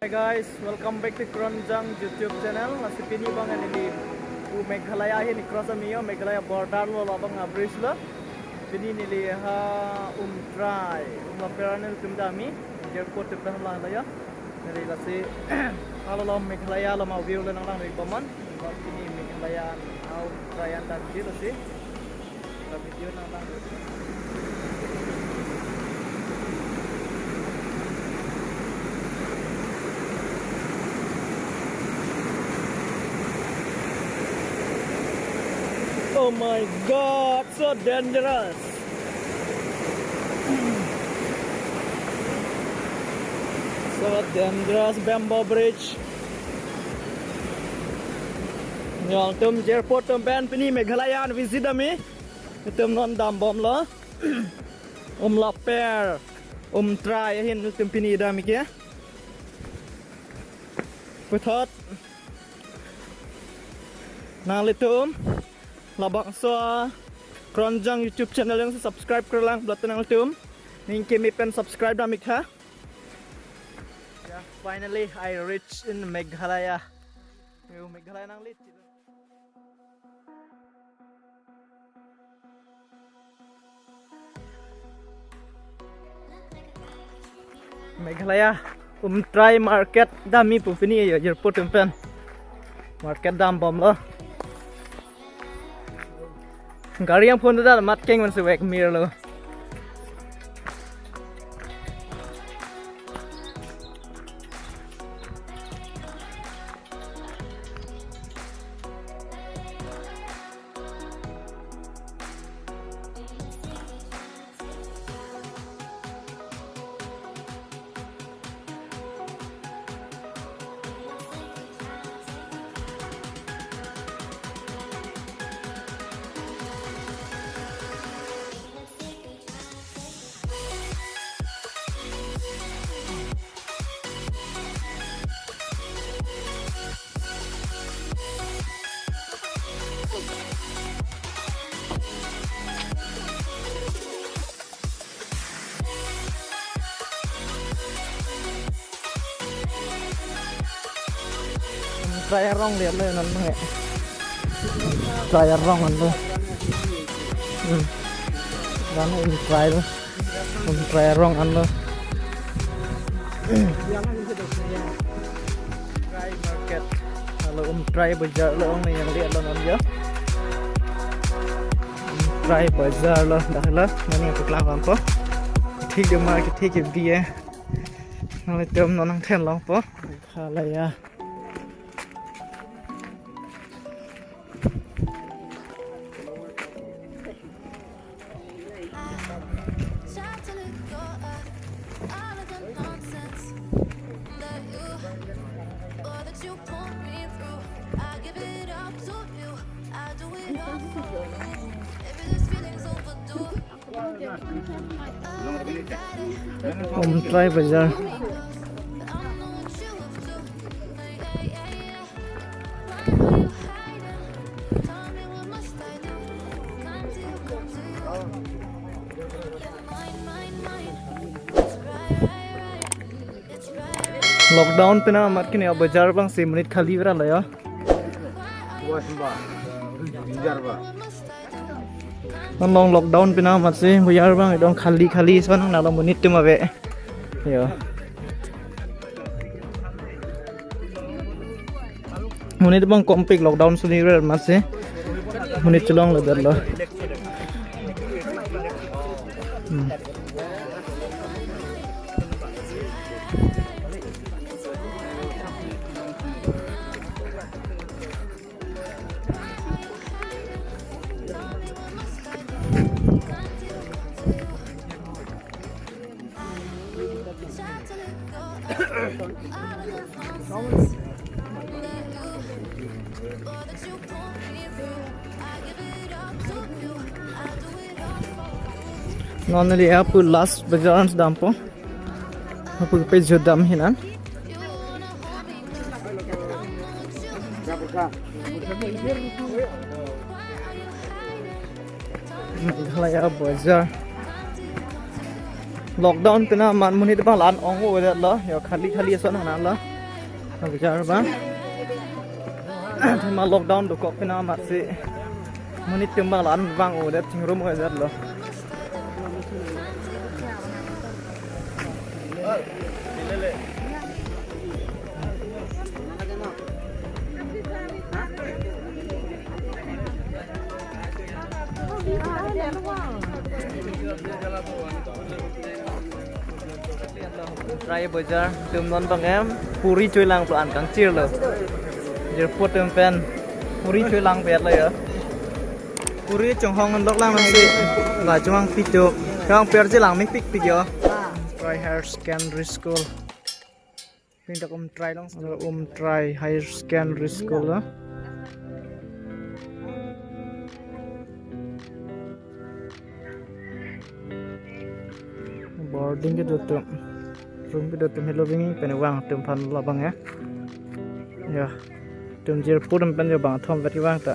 Hi guys, welcome back to Kronjang YouTube channel. Masih pini bang ini Meghalaya ini cross amio Meghalaya border lo bang bridge lo. Pini ini ha Umtrai, Umtrai ni kami airport tepan lah ya. Dari kasi kalau lo Meghalaya lo mau view lo nang dari paman. Pini Meghalaya Umtrai yang tadi lo sih. Video nang Oh my god, so dangerous. So dangerous bamboo bridge. Yang tum airport tum ban pini Meghalaya visit ami. Tum non dam bom lo. Laper. Umtrai hin tum pini dam kia. Putot. Nang litum. Labang so Kronjang YouTube channel yang subscribe kerlang belakang tum ningki mi pen subscribe dah mikha. Yeah, finally I reached in Meghalaya. Meghalaya nang lit. Meghalaya Umtrai market dami pufini ya airport pen. Market dam bom lo. Gari yang pun dah mat keng masih wek mir lo. Try wrong lihat lo nan nge. Try wrong nan lo. Dan ini try lo. Try wrong nan lo. Try market. Kalau try bazar lo ni yang lihat lo nan ya. Try bazar lo dah lo. Mana yang pekelang apa? Tik dia market tik dia. Nanti tem nang ten lo apa? Kalau ya. Umtrai bazar. Lockdown पे ना मत किन्हें अब बाजार बंग 6 minute खाली बरा लाया non lockdown पे ना मत से बाजार बंग एकदम खाली खाली इस बार ना मिनट तुम अबे यो मिनट बंग कॉम्पिक लॉकडाउन सुनी रहा मत से मिनट चलोंग लदर लो Normally aku last bazaran sedang po aku kejuidam hinan Meghalaya bazar lockdown pina man munit bang lan ong o da la ya khali khali so nang la Bicara bang, tema lockdown tu kok kena masih menit timbalan bang udah tinggal rumah aja loh. Try bazar, tum non bang em, puri cuy lang pelan kang cir loh. Jadi pot tum pen, puri cuy lang bet lah ya. Puri trong hong lok lang masih, nggak cuma pijo, kang per je lang mik pik pik ya. Try hair scan school. Pindah try lang, try hair scan school lah. Boarding ke tutup, room ke tutup hello bingi penewang tempat labang ya, ya, tempat pun tempat je bang thom beri wang tak.